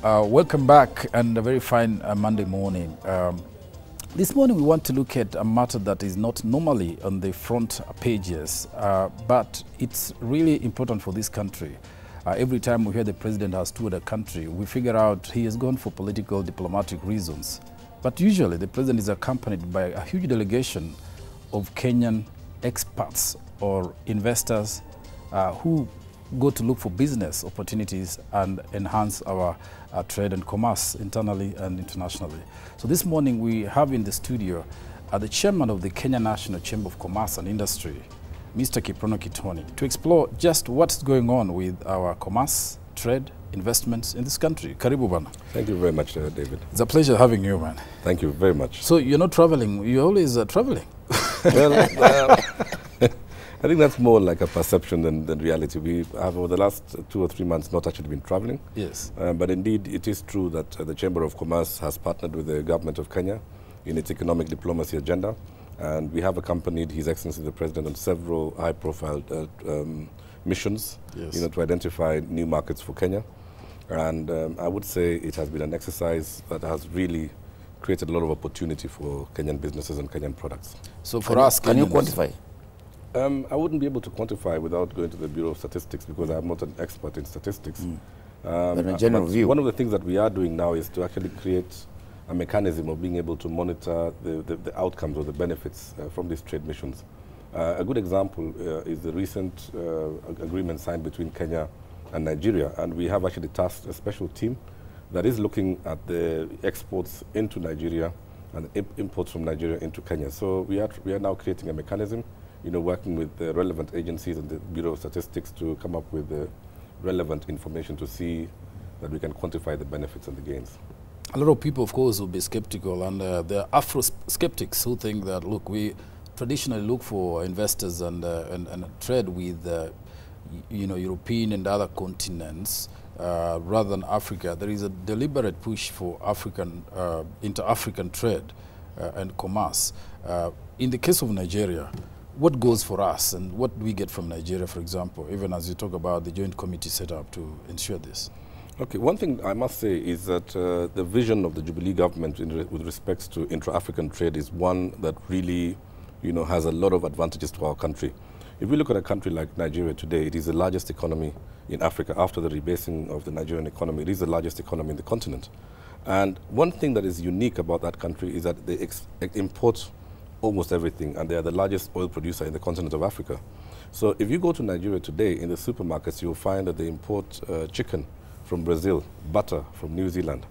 Welcome back, and a very fine Monday morning. This morning we want to look at a matter that is not normally on the front pages, but it's really important for this country. Every time we hear the president has toured a country, we figure out he has gone for political, diplomatic reasons. But usually the president is accompanied by a huge delegation of Kenyan experts or investors who go to look for business opportunities and enhance our trade and commerce internally and internationally. So this morning we have in the studio the chairman of the Kenya National Chamber of Commerce and Industry, Mr. Kiprono Kitoni, to explore just what's going on with our commerce, trade, investments in this country. Karibu bana. Thank you very much, David. It's a pleasure having you, man. Thank you very much. So you're not traveling, you're always traveling. Well, I think that's more like a perception than reality. We have, over the last 2 or 3 months, not actually been traveling. Yes. But indeed, it is true that the Chamber of Commerce has partnered with the government of Kenya in its economic diplomacy agenda. And we have accompanied His Excellency the President on several high-profile missions, Yes. to identify new markets for Kenya. And I would say it has been an exercise that has really created a lot of opportunity for Kenyan businesses and Kenyan products. So for us, Can you Kenyans- quantify? I wouldn't be able to quantify without going to the Bureau of Statistics because I'm not an expert in statistics. But in a general view. One of the things that we are doing now is to actually create a mechanism of being able to monitor the outcomes or the benefits from these trade missions. A good example is the recent agreement signed between Kenya and Nigeria, and we have actually tasked a special team that is looking at the exports into Nigeria and imports from Nigeria into Kenya. So we are now creating a mechanism, working with the relevant agencies and the Bureau of Statistics to come up with the relevant information to see that we can quantify the benefits and the gains. A lot of people, of course, will be skeptical, and there are Afro-skeptics who think that, look, we traditionally look for investors and trade with, European and other continents rather than Africa. There is a deliberate push for inter-African trade and commerce. In the case of Nigeria, what goes for us and what do we get from Nigeria, for example, even as you talk about the joint committee set up to ensure this? Okay, one thing I must say is that the vision of the Jubilee government with respect to intra-African trade is one that really, has a lot of advantages to our country. If we look at a country like Nigeria today, it is the largest economy in Africa. After the rebasing of the Nigerian economy, it is the largest economy in the continent. And one thing that is unique about that country is that they import almost everything, and they are the largest oil producer in the continent of Africa. So if you go to Nigeria today, in the supermarkets, you'll find that they import chicken from Brazil, butter from New Zealand.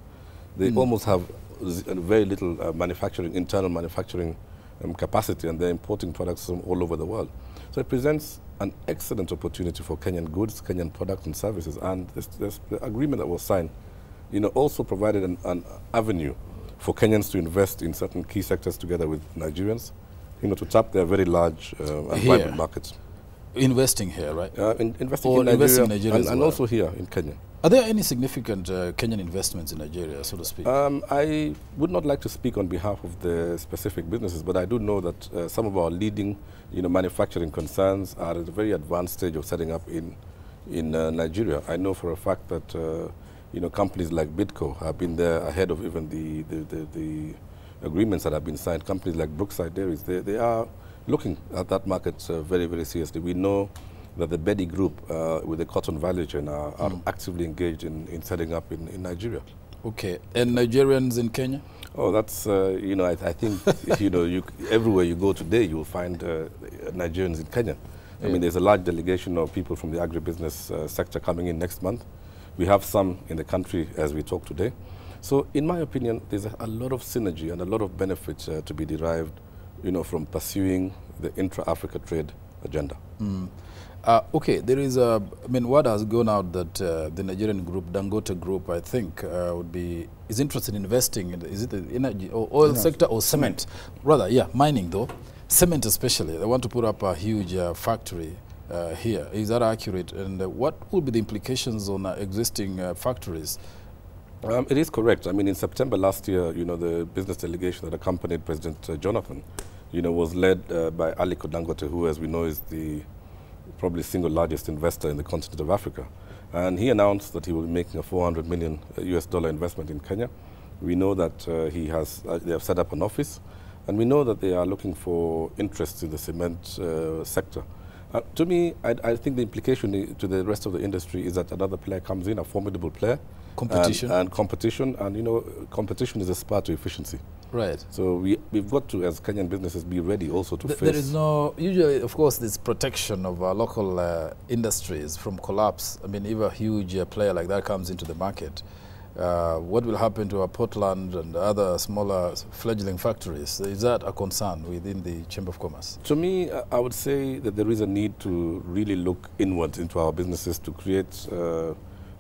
They almost have very little internal manufacturing capacity, and they're importing products from all over the world. So it presents an excellent opportunity for Kenyan goods, Kenyan products and services, and the agreement that was signed, also provided an avenue for Kenyans to invest in certain key sectors together with Nigerians, to tap their very large and vibrant markets. Investing here, right? Investing Or in Nigeria, investing in Nigeria as and well. also here in Kenya. Are there any significant Kenyan investments in Nigeria, so to speak? I would not like to speak on behalf of the specific businesses, but I do know that some of our leading, manufacturing concerns are at a very advanced stage of setting up in Nigeria. I know for a fact that companies like Bidco have been there ahead of even the agreements that have been signed. Companies like Brookside Dairies, they are looking at that market very, very seriously. We know that the Bedi Group with the cotton value chain are actively engaged in setting up in Nigeria. Okay, and Nigerians in Kenya? Oh, that's, I think, everywhere you go today, you'll find Nigerians in Kenya. I mean, there's a large delegation of people from the agribusiness sector coming in next month. We have some in the country as we talk today. So in my opinion, there's a lot of synergy and a lot of benefits to be derived, from pursuing the intra-Africa trade agenda. Okay, there is word has gone out that the Nigerian group, Dangote Group, I think, is interested in investing in, is it the energy or oil sector or cement? Rather, yeah, mining though. Cement especially. They want to put up a huge factory here. Is that accurate? And what will be the implications on existing factories? It is correct. I mean, in September last year, the business delegation that accompanied President Jonathan, was led by Aliko Dangote, who, as we know, is the probably single largest investor in the continent of Africa. And he announced that he will be making a $400 million US investment in Kenya. We know that they have set up an office, and we know that they are looking for interest in the cement sector. To me, I think the implication to the rest of the industry is that another player comes in, a formidable player. Competition. And competition, and you know, competition is a spur to efficiency. Right. So we've got to, as Kenyan businesses, be ready also to face. There is no, usually, of course, this protection of our local industries from collapse. I mean, if a huge player like that comes into the market, what will happen to our Portland and other smaller fledgling factories? Is that a concern within the Chamber of Commerce? To me, I would say that there is a need to really look inwards into our businesses to create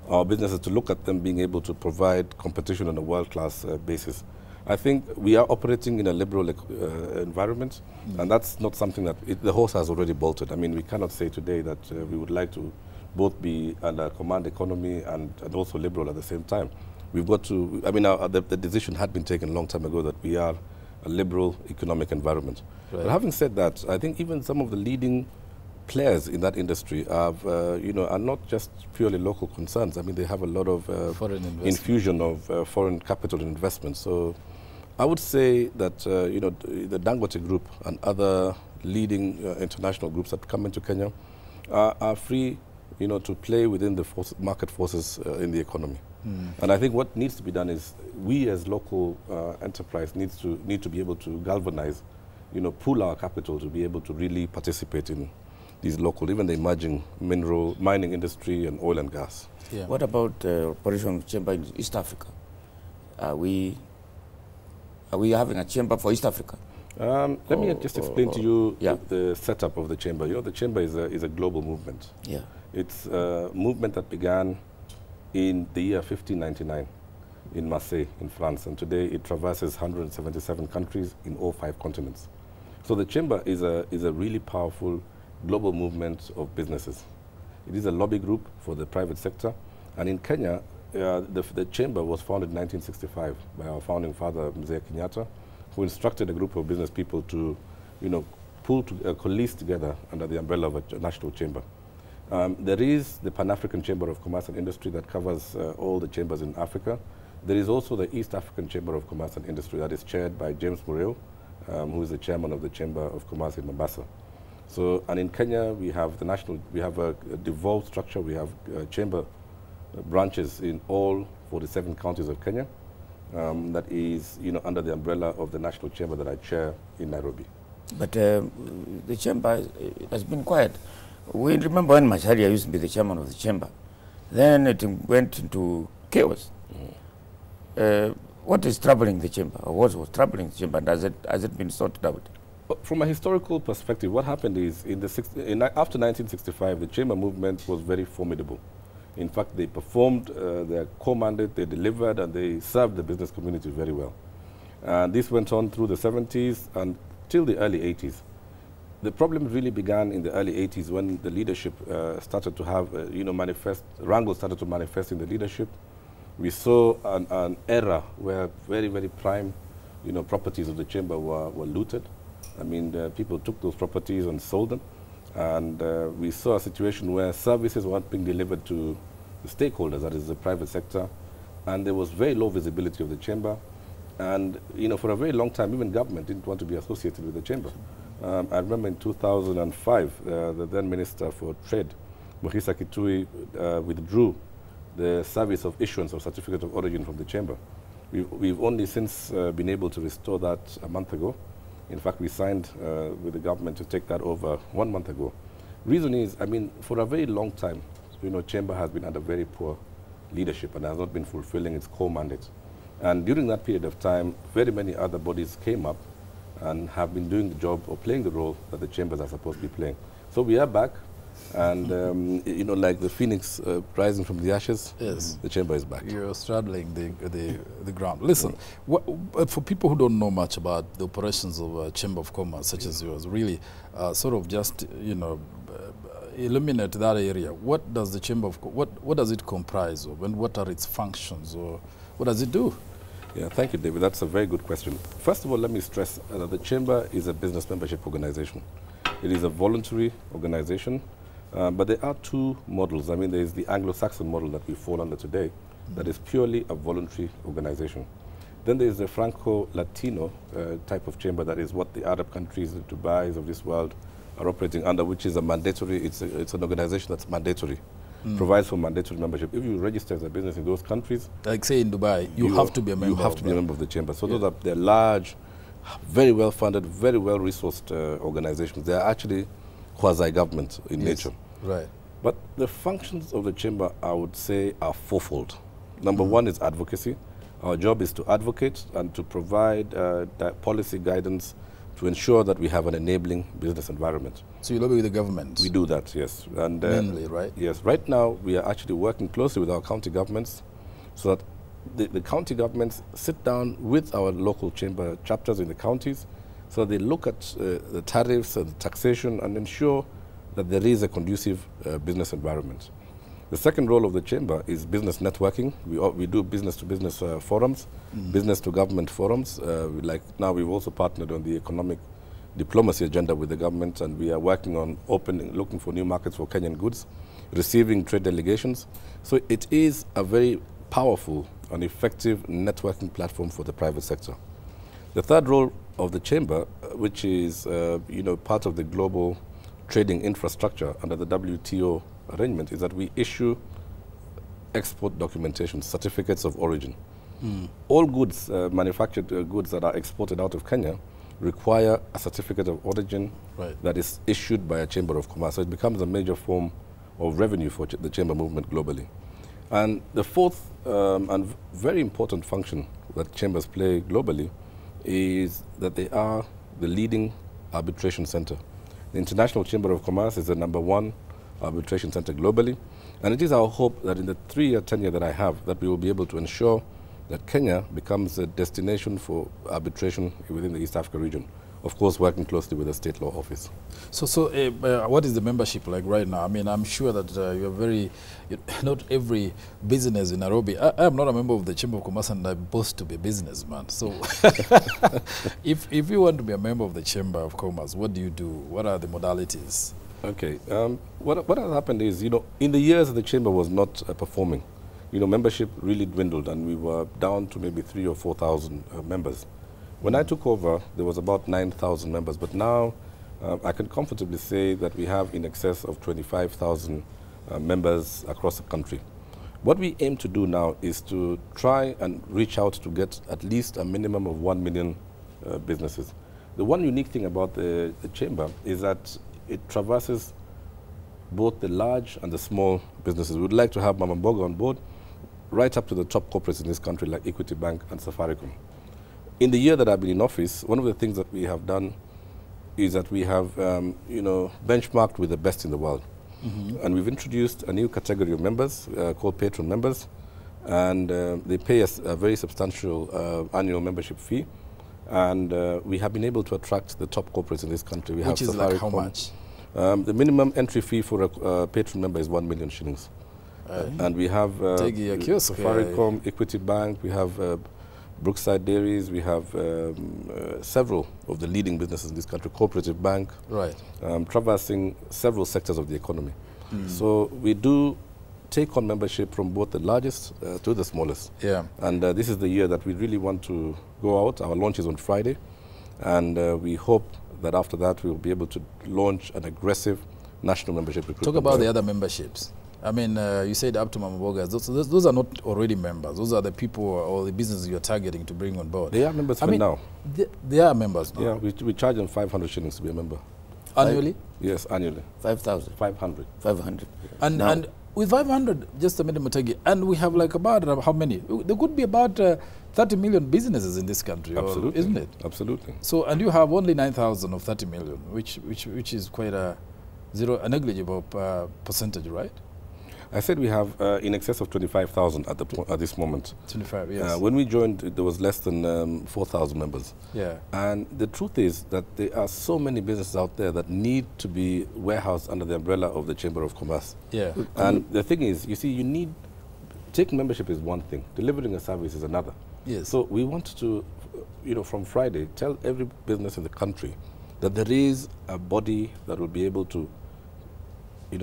our businesses, to look at them being able to provide competition on a world-class basis. I think we are operating in a liberal environment, and that's not something that the horse has already bolted. I mean, we cannot say today that we would like to both be under command economy and also liberal at the same time. We've got to, I mean, the decision had been taken a long time ago that we are a liberal economic environment. Right. But having said that, I think even some of the leading players in that industry have, are not just purely local concerns. I mean, they have a lot of infusion of foreign capital investment. So I would say that, the Dangote Group and other leading international groups that come into Kenya are free, to play within the market forces in the economy. And I think what needs to be done is we as local enterprise need to be able to galvanize, pool our capital to be able to really participate in these local, even the emerging mining industry and oil and gas. Yeah. What about operation chamber in East Africa? Are we having a chamber for East Africa? Let me just explain to you the setup of the chamber. The chamber is a global movement. Yeah. It's a movement that began in the year 1599 in Marseille, in France, and today it traverses 177 countries in all 5 continents. So the chamber is a really powerful global movement of businesses. It is a lobby group for the private sector, and in Kenya, the chamber was founded in 1965 by our founding father, Mzee Kenyatta, who instructed a group of business people to, coalesce together under the umbrella of a national chamber. There is the Pan-African Chamber of Commerce and Industry that covers all the chambers in Africa. There is also the East African Chamber of Commerce and Industry that is chaired by James Mureo, who is the chairman of the Chamber of Commerce in Mombasa. So, and in Kenya, we have a devolved structure. We have chamber branches in all 47 counties of Kenya. That is, under the umbrella of the national chamber that I chair in Nairobi. But the chamber has been quiet. We remember when Macharia used to be the chairman of the chamber. Then it went into chaos. What is troubling the chamber, or what was troubling the chamber, and has it been sorted out? From a historical perspective, what happened is, after 1965, the chamber movement was very formidable. In fact, they performed their core mandate, they delivered, and they served the business community very well. And this went on through the 70s and till the early 80s. The problem really began in the early 80s when the leadership started to have, wrangles started to manifest in the leadership. We saw an era where very, very prime, properties of the chamber were looted. I mean, people took those properties and sold them. And we saw a situation where services weren't being delivered to the stakeholders, that is the private sector. And there was very low visibility of the chamber. And, for a very long time, even government didn't want to be associated with the chamber. I remember in 2005, the then Minister for Trade, Mukhisa Kitui, withdrew the service of issuance of certificate of origin from the chamber. We've only since been able to restore that a month ago. In fact, we signed with the government to take that over 1 month ago. Reason is, I mean, for a very long time, chamber has been under very poor leadership and has not been fulfilling its core mandate. And during that period of time, very many other bodies came up and have been doing the job or playing the role that the chambers are supposed to be playing. So we are back, and like the phoenix rising from the ashes, yes, the chamber is back. You're straddling the ground. Listen, for people who don't know much about the operations of Chamber of Commerce, such as yours, really sort of just illuminate that area. What does the Chamber of what does it comprise of, and what are its functions, or what does it do? Yeah, thank you, David. That's a very good question. First of all, let me stress that the Chamber is a business membership organization. It is a voluntary organization, But there are two models. I mean, there is the Anglo-Saxon model that we fall under today, that is purely a voluntary organization. Then there is the Franco-Latino type of chamber, that is what the Arab countries, the Dubais of this world, are operating under, which is a mandatory, it's an organization that's mandatory, provides for mandatory membership. If you register as a business in those countries, like say in Dubai, you have to be a member. You have to be a member of the chamber. So those are, they're large, very well funded, very well resourced organizations. They are actually quasi-government in nature. Right. But the functions of the chamber, I would say, are fourfold. Number one is advocacy. Our job is to advocate and to provide policy guidance to ensure that we have an enabling business environment. So you lobby with the government? We do that, yes. And mainly, right? Yes. Right now, we are actually working closely with our county governments so that the county governments sit down with our local chamber chapters in the counties so they look at the tariffs and the taxation and ensure that there is a conducive business environment. The second role of the chamber is business networking. We do business-to-business forums, business-to-government forums. Like now, we've also partnered on the economic diplomacy agenda with the government, and we are working on looking for new markets for Kenyan goods, receiving trade delegations. So it is a very powerful and effective networking platform for the private sector. The third role of the chamber, which is part of the global trading infrastructure under the WTO arrangement, is that we issue export documentation, certificates of origin. All goods, manufactured goods that are exported out of Kenya require a certificate of origin that is issued by a chamber of commerce. So it becomes a major form of revenue for the chamber movement globally. And the fourth and very important function that chambers play globally is that they are the leading arbitration center. The International Chamber of Commerce is the #1 arbitration center globally, and it is our hope that in the 3-year tenure that I have, that we will be able to ensure that Kenya becomes a destination for arbitration within the East Africa region, of course working closely with the State Law Office. So what is the membership like right now? I mean, I'm sure that not every business in Nairobi, I am not a member of the Chamber of Commerce and I boast to be a businessman. So if you want to be a member of the Chamber of Commerce, what do you do? What are the modalities? Okay, what has happened is, in the years that the chamber was not performing, membership really dwindled and we were down to maybe 3,000 or 4,000 members. When I took over, there was about 9,000 members, but now I can comfortably say that we have in excess of 25,000 members across the country. What we aim to do now is to try and reach out to get at least a minimum of 1 million businesses. The one unique thing about the chamber is that it traverses both the large and the small businesses. We would like to have Mama Mboga on board, right up to the top corporates in this country like Equity Bank and Safaricom. In the year that I've been in office, one of the things that we have done is that we have benchmarked with the best in the world. And we've introduced a new category of members called patron members, and they pay us a very substantial annual membership fee. And we have been able to attract the top corporates in this country. We Which is like how much? The minimum entry fee for a patron member is 1 million shillings. And we have Safaricom, Equity Bank, we have Brookside Dairies, we have several of the leading businesses in this country, Cooperative Bank, traversing several sectors of the economy. So we do take on membership from both the largest to the smallest. And this is the year that we really want to go out. Our launch is on Friday, and we hope that after that we will be able to launch an aggressive national membership recruitment. Talk about the other memberships. I mean, you said up to Mama Mboga. Those are not already members. Those are the people or the businesses you're targeting to bring on board. They are members now. They are members now. Yeah, we charge them 500 shillings to be a member. Annually? Yes, annually. 5,000? 500. 500. And with 500, just a minute, Mutegi, and we have like about how many? There could be about 30 million businesses in this country, absolutely, isn't it? Absolutely. So, and you have only 9,000 of 30 million, which is quite a negligible percentage, right? I said we have in excess of 25,000 at this moment. 25, yes. When we joined, there was less than 4,000 members. Yeah. And the truth is that there are so many businesses out there that need to be warehoused under the umbrella of the Chamber of Commerce. Yeah. And the thing is, you see, taking membership is one thing, delivering a service is another. Yes. So we want to, from Friday, tell every business in the country that there is a body that will be able to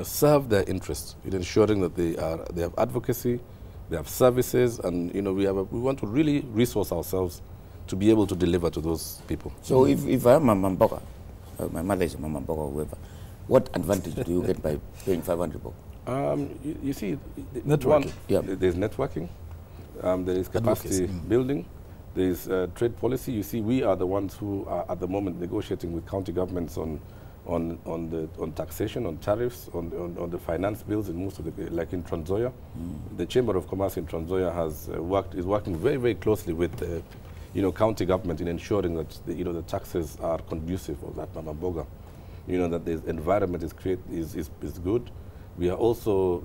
serve their interests in ensuring that they have advocacy, they have services, and we want to really resource ourselves to be able to deliver to those people. So if I'm a Mamboka, my mother is a Mamboka or whoever, what advantage do you get by paying 500 bob? You see, Networking. There's networking, there is capacity building, there is trade policy. You see, we are the ones who are at the moment negotiating with county governments on taxation, on tariffs, on the finance bills in most of the, like in Trans Nzoia. The Chamber of Commerce in Trans Nzoia is working very, very closely with county government in ensuring that the taxes are conducive of that Mamboga. That the environment is good. We are also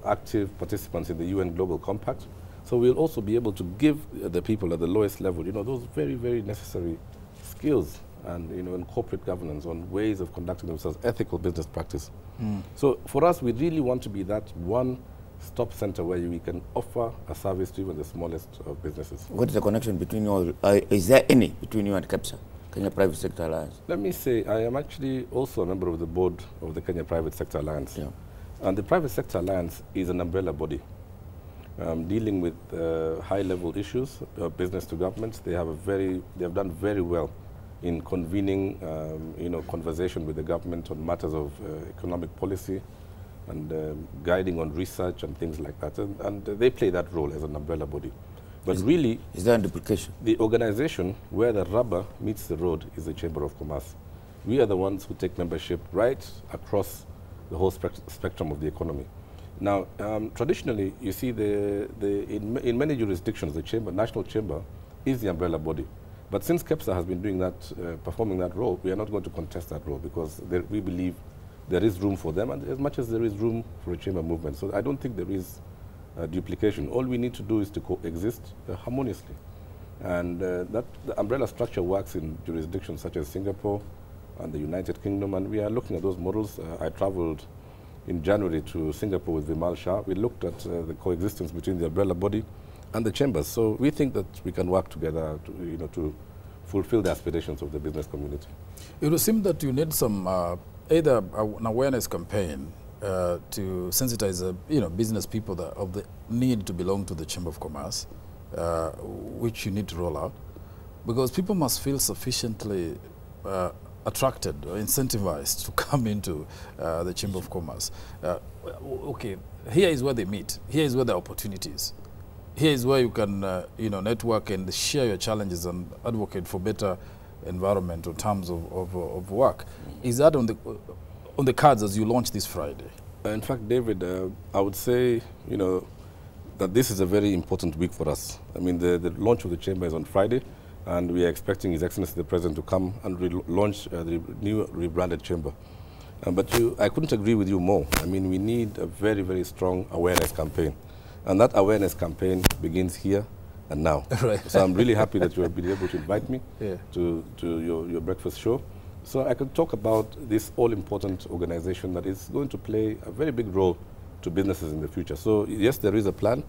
active participants in the UN Global Compact. So we'll also be able to give the people at the lowest level those very, very necessary skills and in corporate governance, on ways of conducting themselves, ethical business practice. So for us, we really want to be that one-stop center where we can offer a service to even the smallest of businesses. What is the connection between you all? Is there any between you and KEPSA, Kenya Private Sector Alliance? Let me say, I am actually also a member of the board of the Kenya Private Sector Alliance. Yeah. And the Private Sector Alliance is an umbrella body dealing with high-level issues, business to government. They have done very well in convening, conversation with the government on matters of economic policy and guiding on research and things like that. And they play that role as an umbrella body. But really, is there a duplication? The organization where the rubber meets the road is the Chamber of Commerce. We are the ones who take membership right across the whole spectrum of the economy. Now, traditionally, you see, in many jurisdictions, the National Chamber is the umbrella body. But since KEPSA has been doing that, performing that role, we are not going to contest that role because we believe there is room for them, and as much as there is room for a chamber movement. So I don't think there is duplication. All we need to do is to coexist harmoniously. And the umbrella structure works in jurisdictions such as Singapore and the United Kingdom, and we are looking at those models. I traveled in January to Singapore with Vimal Shah. We looked at the coexistence between the umbrella body and the chambers. So we think that we can work together to fulfill the aspirations of the business community. It would seem that you need some either an awareness campaign to sensitize business people of the need to belong to the Chamber of Commerce, which you need to roll out, because people must feel sufficiently attracted or incentivized to come into the Chamber of Commerce. Okay, here is where they meet. Here is where the opportunities. Here is where you can network and share your challenges and advocate for better environment in terms of work. Is that on the cards as you launch this Friday? In fact, David, I would say that this is a very important week for us. I mean, the launch of the chamber is on Friday, and we are expecting His Excellency the President to come and launch the new rebranded chamber. But I couldn't agree with you more. I mean, we need a very, very strong awareness campaign. And that awareness campaign begins here and now. Right. So I'm really happy that you have been able to invite me to your breakfast show. So I can talk about this all-important organization that is going to play a very big role to businesses in the future. So yes, there is a plan.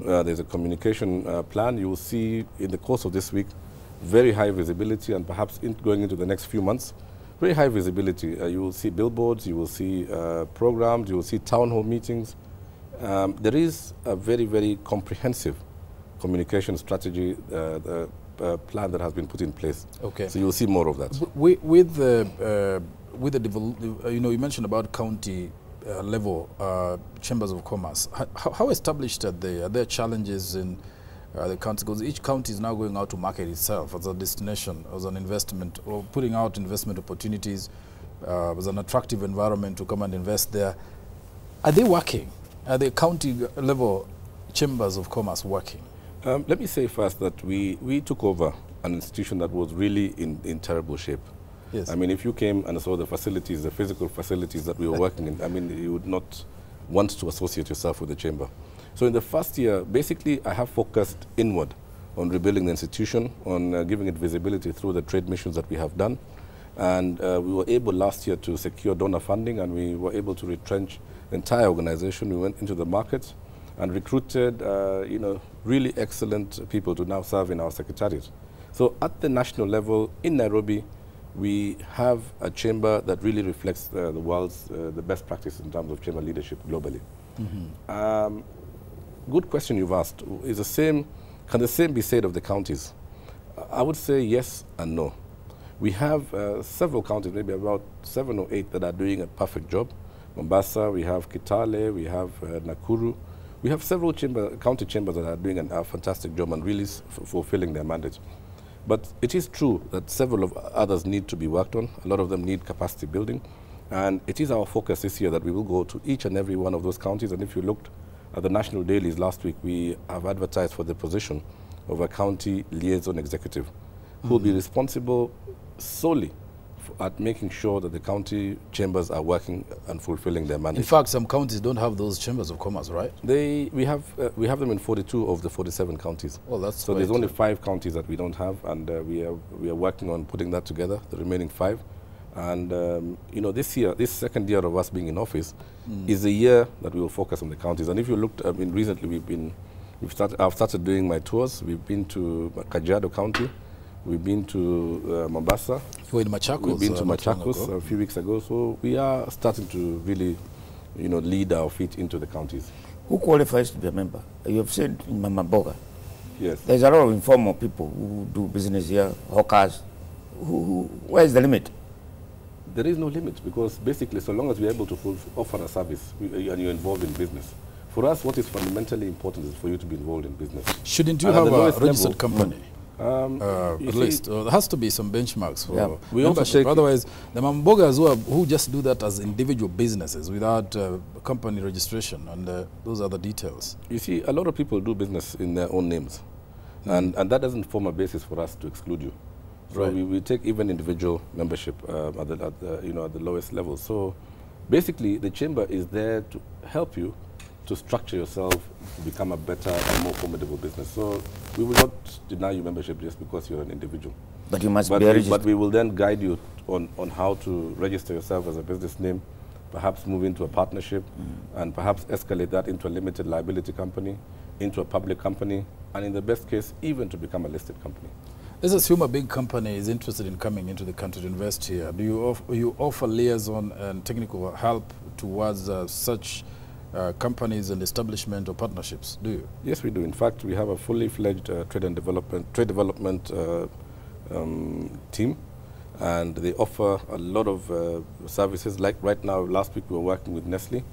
There's a communication plan. You will see in the course of this week very high visibility, and perhaps going into the next few months, very high visibility. You will see billboards, you will see programs, you will see town hall meetings. There is a very, very comprehensive communication strategy plan that has been put in place. Okay. So you'll see more of that. With the you mentioned about county level chambers of commerce. How established are they? Are there challenges in the county? Because each county is now going out to market itself as a destination, as an investment, or putting out investment opportunities, as an attractive environment to come and invest there. Are they working? Are the county level chambers of commerce working? Let me say first that we took over an institution that was really in terrible shape. Yes. I mean, if you came and saw the facilities, the physical facilities that we were working in, I mean, you would not want to associate yourself with the chamber. So in the first year, basically, I have focused inward on rebuilding the institution, on giving it visibility through the trade missions that we have done. And we were able last year to secure donor funding, and we were able to retrench the entire organization. We went into the market and recruited, really excellent people to now serve in our secretariat. So at the national level in Nairobi, we have a chamber that really reflects the world's the best practice in terms of chamber leadership globally. Good question you've asked. Is the same, can the same be said of the counties? I would say yes and no. We have several counties, maybe about 7 or 8, that are doing a perfect job. Mombasa, we have Kitale, we have Nakuru. We have several county chambers that are doing a fantastic job and really fulfilling their mandate. But it is true that several of others need to be worked on. A lot of them need capacity building. And it is our focus this year that we will go to each and every one of those counties. And if you looked at the national dailies last week, we have advertised for the position of a county liaison executive who will be responsible solely at making sure that the county chambers are working and fulfilling their mandate. In fact, some counties don't have those chambers of commerce, right? We have them in 42 of the 47 counties. Well, that's so there's only 5 counties that we don't have, and we are working on putting that together, the remaining 5. And you know, this year, this second year of us being in office, is the year that we will focus on the counties. And if you looked, I mean, recently I've started doing my tours. We've been to Kajiado County. We've been to Mombasa. You were in Machakos. We've been to Machakos a few weeks ago. So we are starting to really, you know, lead our feet into the counties. Who qualifies to be a member? You have said in Mama Boga. Yes. There's a lot of informal people who do business here, hawkers. Where is the limit? There is no limit, because basically, so long as we're able to offer a service and you're involved in business, for us, what is fundamentally important is for you to be involved in business. Shouldn't you have a registered company? At least there has to be some benchmarks for membership. Otherwise, the Mambogas who just do that as individual businesses without company registration and those other details. You see, a lot of people do business in their own names, and that doesn't form a basis for us to exclude you. So right. we take even individual membership at the lowest level. So basically, the chamber is there to help you to structure yourself to become a better and more formidable business. So we will not deny you membership just because you're an individual. But you must be registered. But we will then guide you on how to register yourself as a business name, perhaps move into a partnership, and perhaps escalate that into a limited liability company, into a public company, and in the best case, even to become a listed company. Let's assume a big company is interested in coming into the country to invest here. Do you offer liaison and technical help towards such companies and establishment or partnerships? Do you? Yes, we do. In fact, we have a fully fledged trade development team, and they offer a lot of services. Like right now, last week we were working with Nestle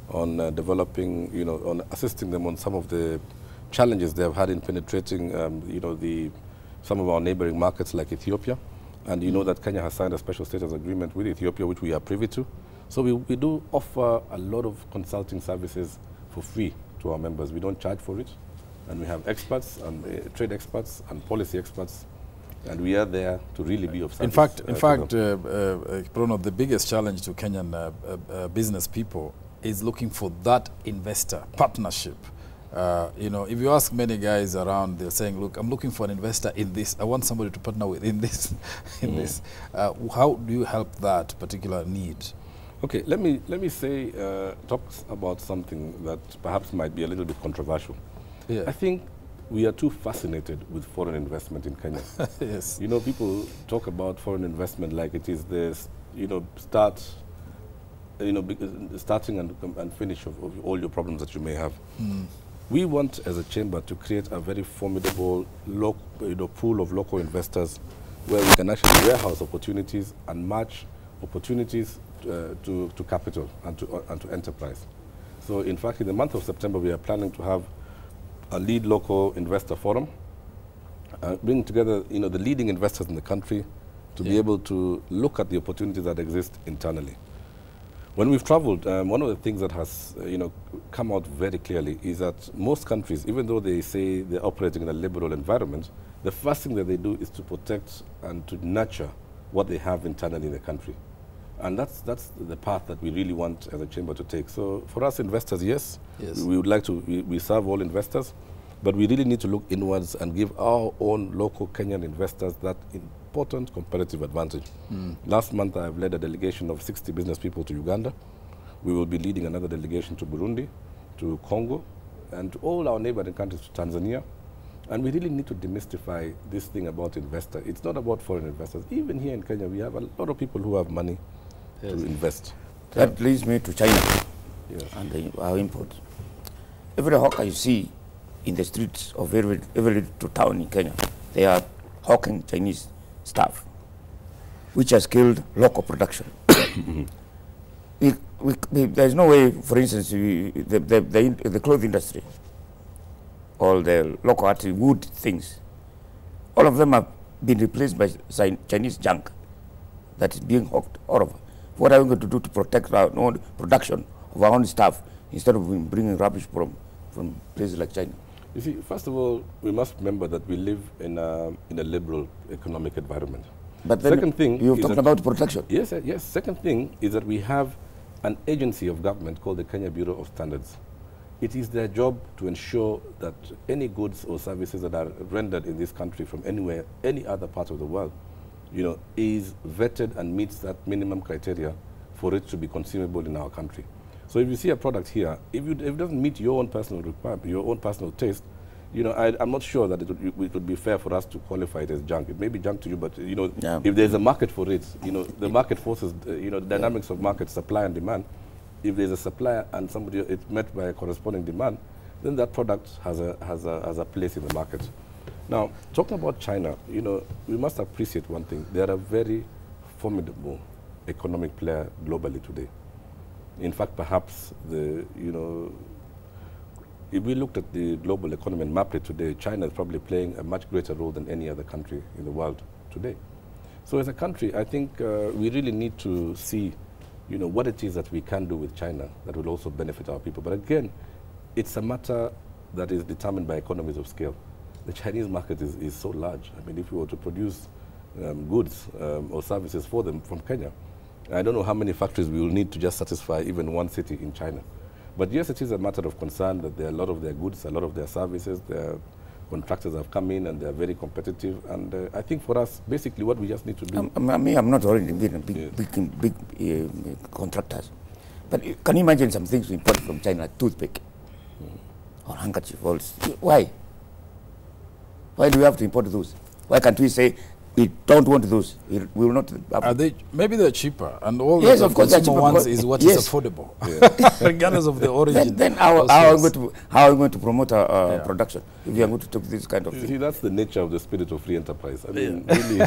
on developing, on assisting them on some of the challenges they have had in penetrating, some of our neighboring markets like Ethiopia. And you know that Kenya has signed a special status agreement with Ethiopia, which we are privy to. So we do offer a lot of consulting services for free to our members. We don't charge for it. And we have experts, and trade experts, and policy experts. And we are there to really be of service. In fact, Bruno, the biggest challenge to Kenyan business people is looking for that investor partnership. If you ask many guys around, they're saying, look, I'm looking for an investor in this. I want somebody to partner with in this. This. How do you help that particular need? Okay, let me talk about something that perhaps might be a little bit controversial. Yeah. I think we are too fascinated with foreign investment in Kenya. Yes. People talk about foreign investment like it is this, starting and finish of all your problems that you may have. We want, as a chamber, to create a very formidable pool of local investors where we can actually warehouse opportunities and match opportunities to capital and to enterprise. So, in fact, in the month of September, we are planning to have a lead local investor forum, bring together the leading investors in the country to be able to look at the opportunities that exist internally. When we've traveled, one of the things that has come out very clearly is that most countries, even though they say they're operating in a liberal environment, the first thing that they do is to protect and to nurture what they have internally in the country. And that's the path that we really want as a chamber to take. So for us investors, yes. We would like to, we serve all investors, but we really need to look inwards and give our own local Kenyan investors that important competitive advantage. Last month, I've led a delegation of 60 business people to Uganda. We will be leading another delegation to Burundi, to Congo, and to all our neighboring countries, to Tanzania. And we really need to demystify this thing about investor. It's not about foreign investors. Even here in Kenya, we have a lot of people who have money to invest. That leads me to China and our imports. Every hawker you see in the streets of every little town in Kenya, they are hawking Chinese stuff, which has killed local production. There's no way, for instance, the cloth industry, all the local wood things, all of them have been replaced by Chinese junk that is being hawked all over. What are we going to do to protect our own production of our own stuff instead of bringing rubbish from places like China? You see, first of all, we must remember that we live in a liberal economic environment. But then second thing, you're talking about protection. Yes, yes. Second thing is that we have an agency of government called the Kenya Bureau of Standards. It is their job to ensure that any goods or services that are rendered in this country from anywhere, any other part of the world, is vetted and meets that minimum criteria for it to be consumable in our country. So if you see a product here, if it doesn't meet your own personal requirement, your own personal taste, I'm not sure that it would be fair for us to qualify it as junk. It may be junk to you, but if there's a market for it, the market forces, the dynamics of market supply and demand. If there's a supplier and it's met by a corresponding demand, then that product has a place in the market. Now, talking about China, we must appreciate one thing. They are a very formidable economic player globally today. In fact, perhaps if we looked at the global economy and mapped it today, China is probably playing a much greater role than any other country in the world today. So as a country, I think we really need to see what it is that we can do with China that will also benefit our people. But again, it's a matter that is determined by economies of scale. The Chinese market is so large. I mean, if we were to produce goods or services for them from Kenya, I don't know how many factories we will need to just satisfy even one city in China. But yes, it is a matter of concern that there are a lot of their goods, a lot of their services, their contractors have come in and they're very competitive. And I think for us, basically what we just need to do... I'm not already being big contractors. But can you imagine some things we import from China, like toothpick or handkerchief? Why? Why do we have to import those? Why can't we say, we don't want those? We will not. Maybe they're cheaper, and all yes, the of course, consumer wants is what is affordable, regardless of the origin. Then how are we going to promote our production if we are going to take this kind of thing? See, that's the nature of the spirit of free enterprise. I mean, really,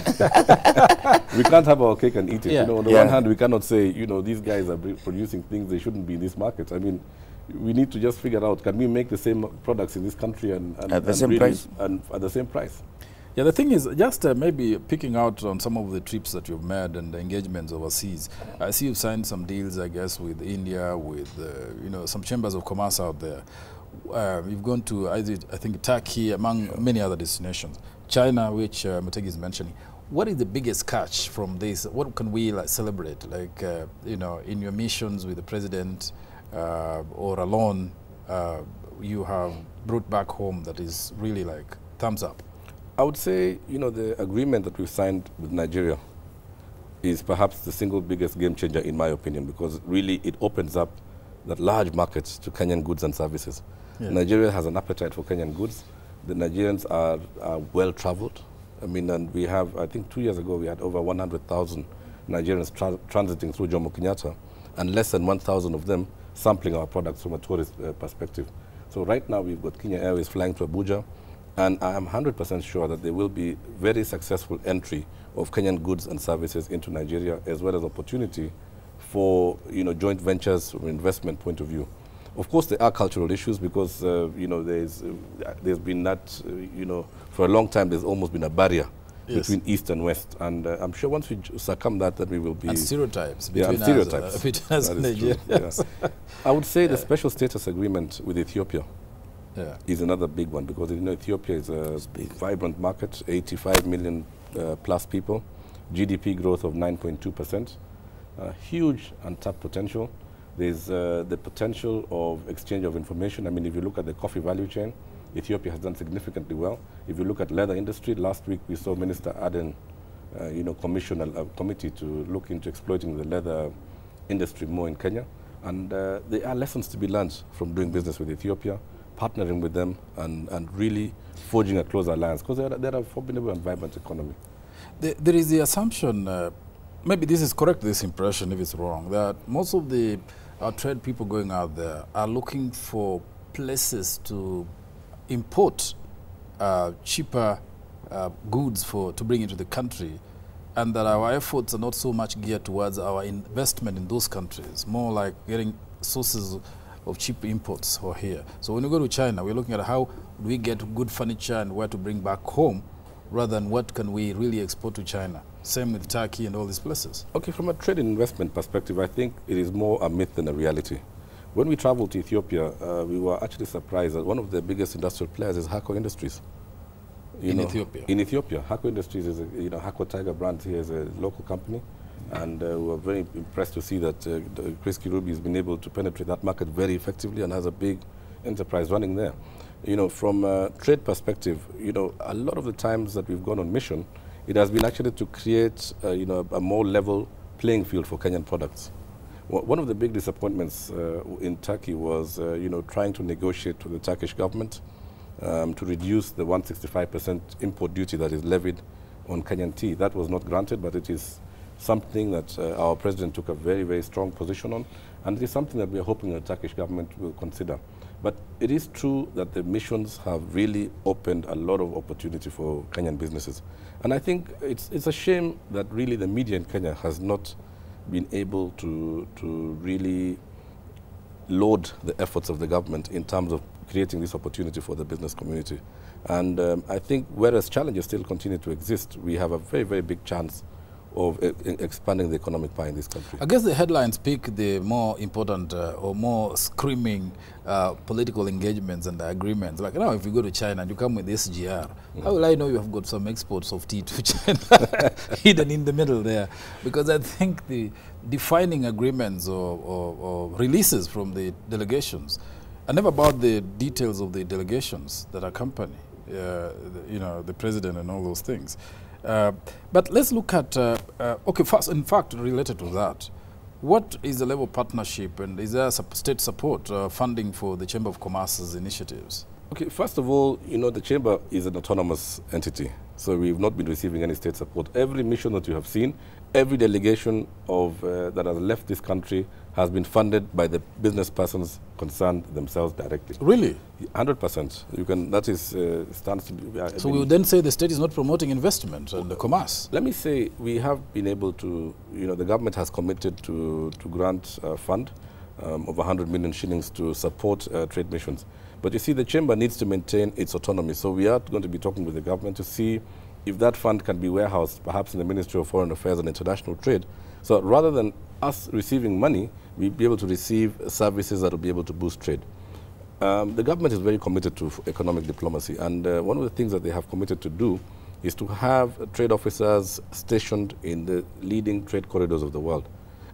we can't have our cake and eat it. On the one hand, we cannot say, these guys are producing things they shouldn't be in this market. I mean, we need to just figure out, can we make the same products in this country and at the same price? And at the same price. Yeah, the thing is, just maybe picking out on some of the trips that you've made and the engagements overseas. I see you've signed some deals, I guess, with India, with some chambers of commerce out there. You've gone to, I think, Turkey, among many other destinations. China, which Mutegi is mentioning. What is the biggest catch from this? What can we celebrate? Like, in your missions with the president or alone, you have brought back home that is really like thumbs up. I would say, the agreement that we've signed with Nigeria is perhaps the single biggest game changer in my opinion, because really it opens up that large market to Kenyan goods and services. Yeah. Nigeria has an appetite for Kenyan goods. The Nigerians are well traveled. I mean, and we have, I think 2 years ago, we had over 100,000 Nigerians transiting through Jomo Kenyatta, and less than 1,000 of them sampling our products from a tourist perspective. So right now we've got Kenya Airways flying to Abuja, and I am 100% sure that there will be very successful entry of Kenyan goods and services into Nigeria, as well as opportunity for joint ventures from an investment point of view. Of course, there are cultural issues because there's been that for a long time there's almost been a barrier between East and West, and I'm sure once we circum that, then we will be... And stereotypes between us and Nigeria. I would say the special status agreement with Ethiopia is another big one, because Ethiopia is a vibrant market, 85 million plus people, GDP growth of 9.2%, huge untapped potential. There's the potential of exchange of information. I mean, if you look at the coffee value chain, Ethiopia has done significantly well. If you look at leather industry, last week we saw Minister Aden, commission a committee to look into exploiting the leather industry more in Kenya. And there are lessons to be learned from doing business with Ethiopia, partnering with them, and really forging a closer alliance, because they're a formidable and vibrant economy. There is the assumption, maybe this is correct, this impression, if it's wrong, that most of the trade people going out there are looking for places to import cheaper goods to bring into the country, and that our efforts are not so much geared towards our investment in those countries, more like getting sources of cheap imports for here. So when we go to China, we're looking at how do we get good furniture and where to bring back home, rather than what can we really export to China. Same with Turkey and all these places. Okay, from a trade and investment perspective, I think it is more a myth than a reality. When we traveled to Ethiopia, we were actually surprised that one of the biggest industrial players is Hako Industries. In Ethiopia? In Ethiopia. Hako Industries is, Hako Tiger brand here is a local company. And we were very impressed to see that Chris Kirubi has been able to penetrate that market very effectively and has a big enterprise running there. From a trade perspective, a lot of the times that we've gone on mission, it has been actually to create, a more level playing field for Kenyan products. One of the big disappointments in Turkey was, trying to negotiate with the Turkish government to reduce the 165% import duty that is levied on Kenyan tea. That was not granted, but it is something that our president took a very, very strong position on, and it is something that we are hoping the Turkish government will consider. But it is true that the missions have really opened a lot of opportunity for Kenyan businesses. And I think it's a shame that really the media in Kenya has not been able to really load the efforts of the government in terms of creating this opportunity for the business community. And I think whereas challenges still continue to exist, we have a very, very big chance of expanding the economic pie in this country. I guess the headlines pick the more important or more screaming political engagements and agreements. Like now, if you go to China and you come with SGR, how will I know you have got some exports of tea to China hidden in the middle there? Because I think the defining agreements or releases from the delegations are never about the details of the delegations that accompany, the president and all those things. But let's look at, okay, first, in fact, related to that, what is the level of partnership and is there state support funding for the Chamber of Commerce's initiatives? Okay, first of all, the Chamber is an autonomous entity, so we've not been receiving any state support. Every mission that you have seen, every delegation that has left this country has been funded by the business persons concerned themselves directly. Really? 100%. That is stands to be. So we would then say the state is not promoting investment and the commerce. Let me say we have been able to, the government has committed to grant a fund of 100 million shillings to support trade missions. But you see, the Chamber needs to maintain its autonomy. So we are going to be talking with the government to see if that fund can be warehoused perhaps in the Ministry of Foreign Affairs and International Trade. So rather than us receiving money, we'll be able to receive services that will be able to boost trade. The government is very committed to economic diplomacy, and one of the things that they have committed to do is to have trade officers stationed in the leading trade corridors of the world.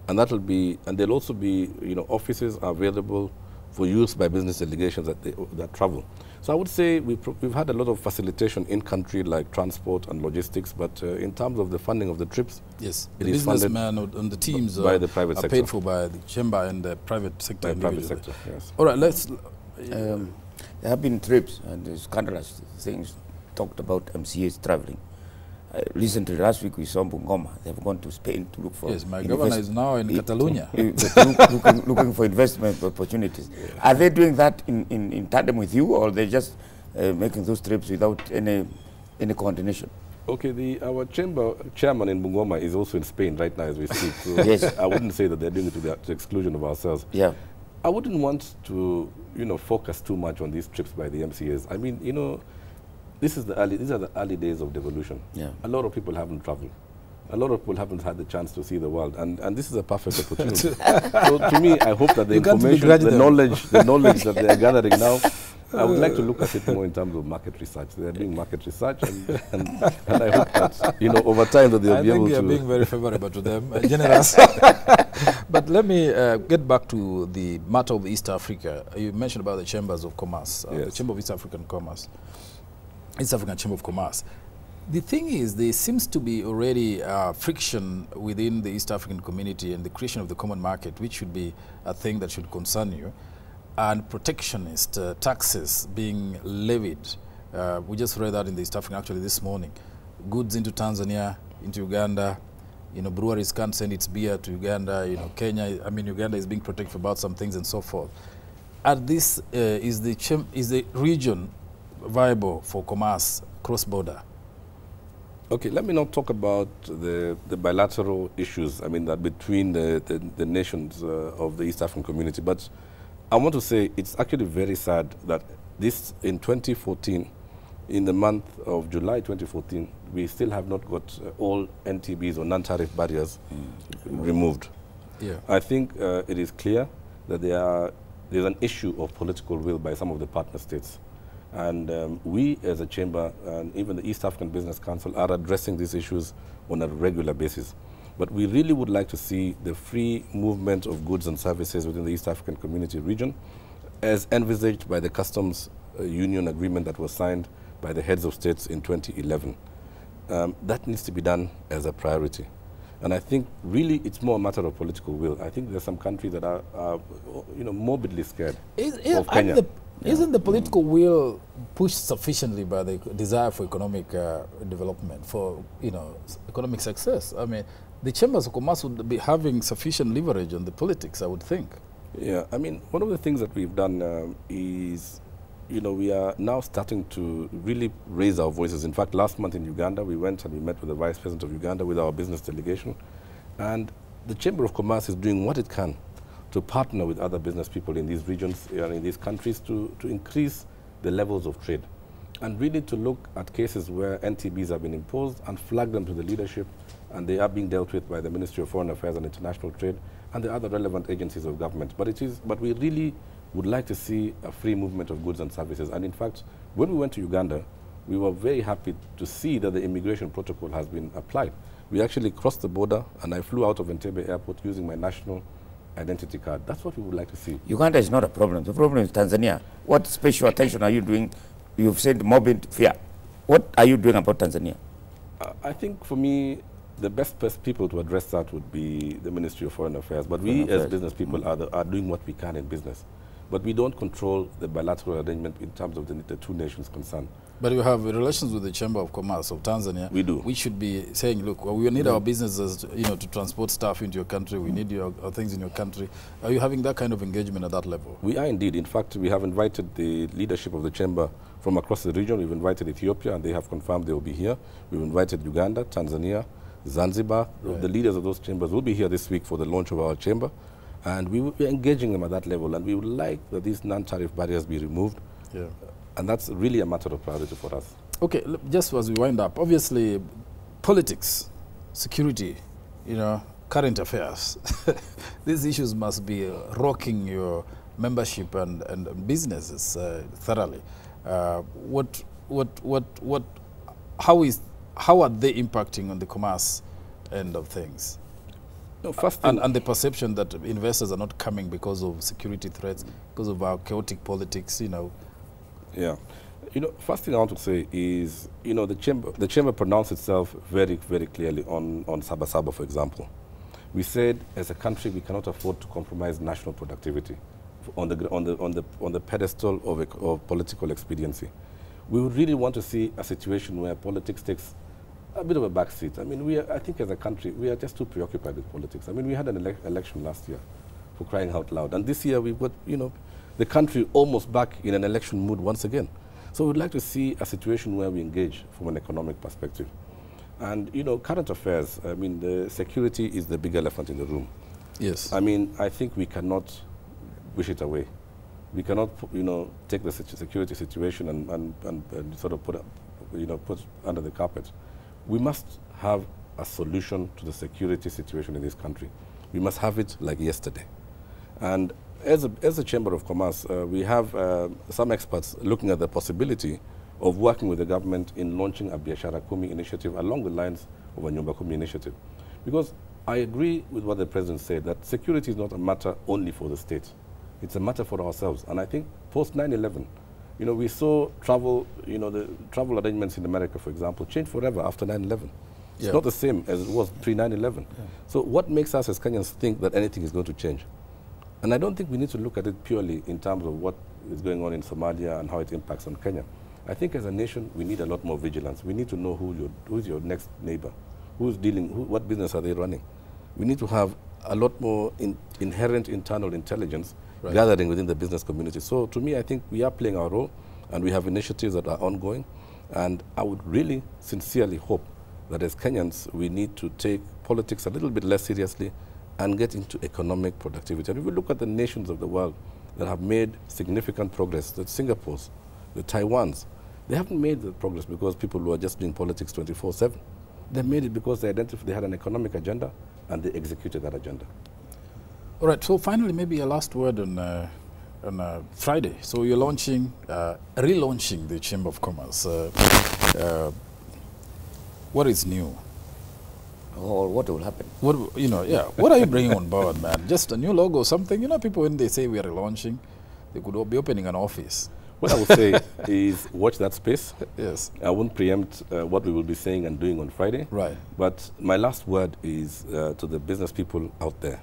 And that will be, and there'll also be, offices available for use by business delegations that travel. So I would say we've had a lot of facilitation in country, like transport and logistics, but in terms of the funding of the trips, yes, the businessmen and the teams by the private sector, paid for by the Chamber and the private sector. By private sector, yes. All right, let's. There have been trips and scandalous things talked about MCAs traveling. Recently, last week we saw Bungoma. They have gone to Spain to look for. Yes, my governor is now in Catalonia. looking for investment opportunities. Yeah. Are they doing that in tandem with you, or they just making those trips without any coordination? Okay, our chamber chairman in Bungoma is also in Spain right now as we speak. So yes. I wouldn't say that they're doing it to the exclusion of ourselves. Yeah. I wouldn't want to, focus too much on these trips by the MCAs. I mean, these are the early days of devolution. Yeah. A lot of people haven't traveled. A lot of people haven't had the chance to see the world, and this is a perfect opportunity. So to me, I hope that the information, the knowledge that they are gathering now, I would like to look at it more in terms of market research. They are doing market research, and I hope that over time that they'll be able to. I think you are being very favorable to them, generous. But let me get back to the matter of East Africa. You mentioned about the chambers of commerce, yes. The Chamber of East African Commerce. East African Chamber of Commerce. The thing is, there seems to be already friction within the East African community and the creation of the common market, which should be a thing that should concern you, and protectionist taxes being levied We just read that in the East African, actually this morning. Goods into Tanzania, into Uganda. You know, breweries can't send its beer to Uganda. You know, Kenya, I mean, Uganda is being protected about some things and so forth. At this, is the region viable for commerce cross-border? Okay, let me not talk about the bilateral issues, I mean, that between the nations of the East African community, but I want to say it's actually very sad that this, in 2014, in the month of July 2014, we still have not got all NTBs or non-tariff barriers removed. Yeah. I think it is clear that there's an issue of political will by some of the partner states. And we as a chamber and even the East African Business Council are addressing these issues on a regular basis. But we really would like to see the free movement of goods and services within the East African Community region as envisaged by the Customs Union agreement that was signed by the heads of states in 2011. That needs to be done as a priority. And I think really it's more a matter of political will. I think there's some countries that are morbidly scared of Kenya. Isn't the political will pushed sufficiently by the desire for economic development, for economic success? I mean, the chambers of commerce would be having sufficient leverage on the politics, I would think. Yeah, I mean, one of the things that we've done is, we are now starting to really raise our voices. In fact, last month in Uganda, we went and we met with the Vice President of Uganda with our business delegation. And the Chamber of Commerce is doing what it can to partner with other business people in these regions and in these countries to increase the levels of trade and really to look at cases where NTBs have been imposed and flag them to the leadership, and they are being dealt with by the Ministry of Foreign Affairs and International Trade and the other relevant agencies of government. But we really would like to see a free movement of goods and services. And in fact, when we went to Uganda, we were very happy to see that the immigration protocol has been applied. We actually crossed the border and I flew out of Entebbe Airport using my national identity card. That's what we would like to see. Uganda is not a problem. The problem is Tanzania. What special attention are you doing? You've said morbid fear. What are you doing about Tanzania? I think for me, the best people to address that would be the Ministry of Foreign Affairs. But we as business people are doing what we can in business. But we don't control the bilateral arrangement in terms of the two nations concerned. But you have relations with the Chamber of Commerce of Tanzania. We do. We should be saying, look, well, we need our businesses, to transport stuff into your country. We need your things in your country. Are you having that kind of engagement at that level? We are indeed. In fact, we have invited the leadership of the Chamber from across the region. We've invited Ethiopia, and they have confirmed they will be here. We've invited Uganda, Tanzania, Zanzibar. Right. The leaders of those chambers will be here this week for the launch of our chamber. And we will be engaging them at that level. And we would like that these non-tariff barriers be removed. Yeah. And that's really a matter of priority for us. Okay, just as we wind up, obviously, politics, security, current affairs, these issues must be rocking your membership and businesses thoroughly. How are they impacting on the commerce end of things? No, first and the perception that investors are not coming because of security threats, because of our chaotic politics, Yeah. First thing I want to say is, the chamber pronounced itself very, very clearly on Sabasaba, for example. We said, as a country, we cannot afford to compromise national productivity on the pedestal of political expediency. We would really want to see a situation where politics takes a bit of a backseat. I mean, I think as a country, we are just too preoccupied with politics. I mean, we had an election last year, for crying out loud. And this year, we've got, the country almost back in an election mood once again. So we'd like to see a situation where we engage from an economic perspective. And, current affairs, I mean, the security is the big elephant in the room. Yes. I mean, I think we cannot wish it away. We cannot, take the security situation and sort of put under the carpet. We must have a solution to the security situation in this country. We must have it like yesterday. And as a Chamber of Commerce, we have some experts looking at the possibility of working with the government in launching a Biashara Kumi initiative along the lines of a Nyumba Kumi initiative. Because I agree with what the President said, that security is not a matter only for the state. It's a matter for ourselves. And I think post 9/11, we saw travel, the travel arrangements in America, for example, change forever after 9/11. It's not the same as it was pre-9/11. Yeah. So what makes us as Kenyans think that anything is going to change? And I don't think we need to look at it purely in terms of what is going on in Somalia and how it impacts on Kenya. I think as a nation, we need a lot more vigilance. We need to know who's your next neighbor, what business are they running. We need to have a lot more inherent internal intelligence gathering within the business community. So to me, I think we are playing our role, and we have initiatives that are ongoing. And I would really sincerely hope that as Kenyans, we need to take politics a little bit less seriously and get into economic productivity. And if we look at the nations of the world that have made significant progress, the Singapore's, the Taiwan's, they haven't made the progress because people who are just doing politics 24/7. They made it because they had an economic agenda and they executed that agenda. All right, so finally, maybe a last word on Friday. So you're launching, relaunching the Chamber of Commerce. What is new? Or what will happen? What What are you bringing on board, man? Just a new logo, something. You know, people when they say we are relaunching, they could be opening an office. What I would say is watch that space. Yes. I won't preempt what we will be saying and doing on Friday. Right. But my last word is to the business people out there.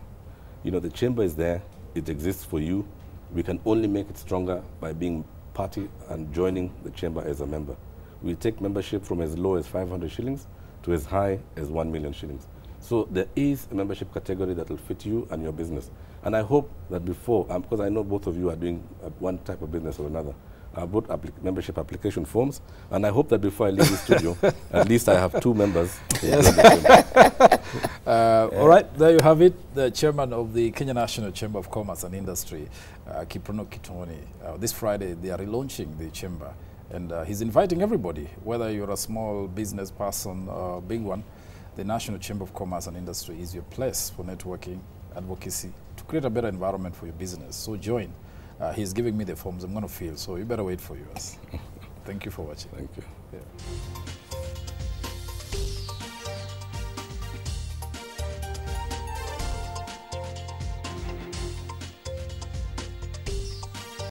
You know, the chamber is there. It exists for you. We can only make it stronger by being party and joining the chamber as a member. We take membership from as low as 500 shillings to as high as 1 million shillings. So there is a membership category that will fit you and your business. And I hope that before, because I know both of you are doing one type of business or another, I brought membership application forms, and I hope that before I leave the studio, at least I have 2 members. Yes. All right, there you have it, the chairman of the Kenya National Chamber of Commerce and Industry, Kiprono Kitoni. This Friday, they are relaunching the chamber, and he's inviting everybody, whether you're a small business person or a big one. The National Chamber of Commerce and Industry is your place for networking, advocacy, to create a better environment for your business. So join. He's giving me the forms I'm going to fill, so you better wait for yours. Thank you for watching. Thank you. Yeah.